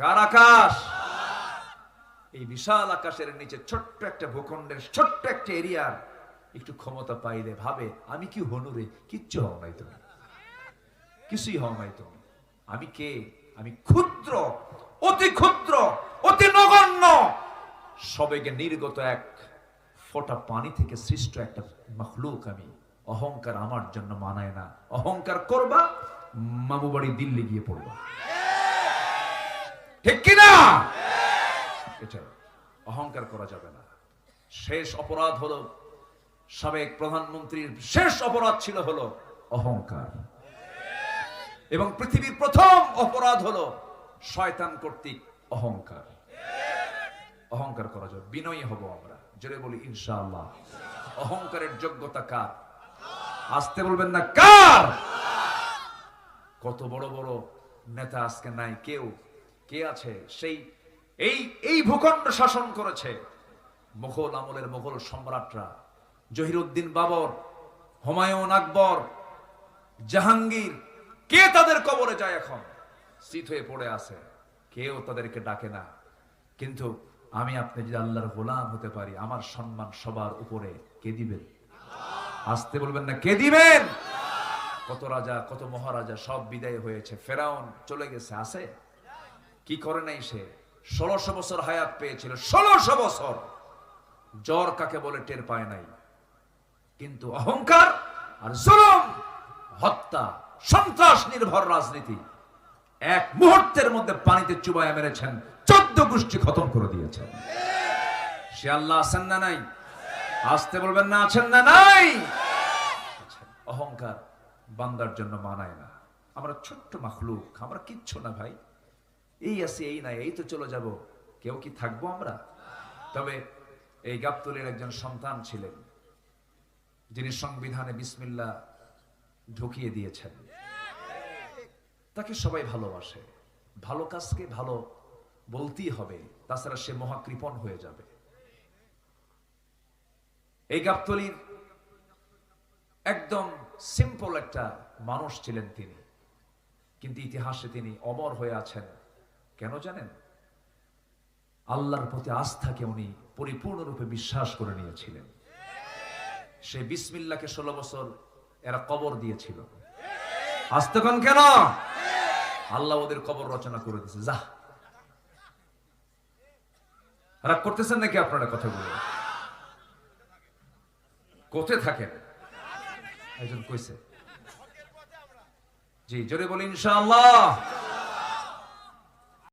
কার আকাশ? এই বিশাল আকাশের নিচে ছোট্ট একটা ভূখণ্ডের ছোট্ট একটা এরিয়ার একটু ক্ষমতা পাইলে ভাবে আমি কি হনুরে? কিচ্ছু হও নাই তুমি, কিছুই হও নাই তুমি। আমি কে? আমি ক্ষুদ্র, অতি ক্ষুদ্র, অতি নগণ্য, সবেগে নির্গত এক ফোঁটা পানি থেকে সৃষ্ট একটা মখলুক আমি। অহংকার আমার জন্য মানায় না। অহংকার করবা, মামু বাড়ি দিল্লি গিয়ে পড়বা। ঠিক কিনা? এটা অহংকার করা যাবে না। শেষ অপরাধ হলো, সাবেক প্রধানমন্ত্রীর শেষ অপরাধ ছিল হলো অহংকার। এবং পৃথিবীর প্রথম অপরাধ হলো শয়তান কর্তৃক অহংকার। অহংকার করা যাবে, বিনয়ী হব আমরা। জোরে বলি ইনশাআল্লাহ। অহংকারের যোগ্যতা কার? আসতে বলবেন না কার? কত বড় বড় নেতা আজকে নাই। কেউ কে আছে সেই এই ভূখণ্ড শাসন করেছে মুঘল আমলের মুঘল সম্রাটরা। জহিরুদ্দিন বাবর, হুমায়ুন আকবর, জাহাঙ্গীর, কে তাদের কবরে যায় এখন? শীত হয়ে পড়ে আছে, কেউ তাদেরকে ডাকে না। কিন্তু আমি আপনি যদি আল্লাহর গোলাম হতে পারি, আমার সম্মান সবার উপরে কে দিবেন? আসতে বলবেন না কে দিবেন? কত রাজা, কত মহারাজা সব বিদায় হয়েছে। ফেরাউন চলে গেছে, আছে? কি করে নাই সে? 1600 বছর হায়াত পেয়েছিল। 1600 বছর জ্বর কাকে বলে টের পায় নাই। কিন্তু অহংকার আর জুলুম, হত্যা, সন্ত্রাস নির্ভর রাজনীতি এক মুহূর্তের মধ্যে পানিতে চুবায়া মেরেছেন, 14 গোষ্ঠী খতম করে দিয়েছেন। সে আল্লাহ আছেন না নাই? আসতে বলবেন না আছেন না নাই? অহংকার বান্দার জন্য মানায় না। আমরা ছোট্ট মাখলুক, আমরা কিচ্ছু না ভাই। এই আছে, এই নাই, এই তো চলে যাব। কেউ কি থাকবো আমরা? তবে এই গাবতলীর একজন সন্তান ছিলেন যিনি সংবিধানে বিসমিল্লাহ ঢুকিয়ে দিয়েছেন। তাকে সবাই ভালোবাসে। ভালো কাজকে ভালো বলতেই হবে, তাছাড়া সে মহাকৃপণ হয়ে যাবে। এই গাবতলীর একদম সিম্পল একটা মানুষ ছিলেন তিনি, কিন্তু ইতিহাসে তিনি অমর হয়ে আছেন। কেন জানেন? আল্লাহর প্রতি আস্থাকে উনি পরিপূর্ণরূপে বিশ্বাস করে নিয়েছিলেন। সে বিসমিল্লাহকে 16 বছর এরা কবর দিয়েছিল। আজ তখন কেন? আল্লাহ ওদের কবর রচনা করে দিয়েছে। যা, রাগ করতেছেন নাকি আপনারা কথাগুলো? কোথায় থাকেন? একজন কইছে। জি, জোরে বলি ইনশাআল্লাহ।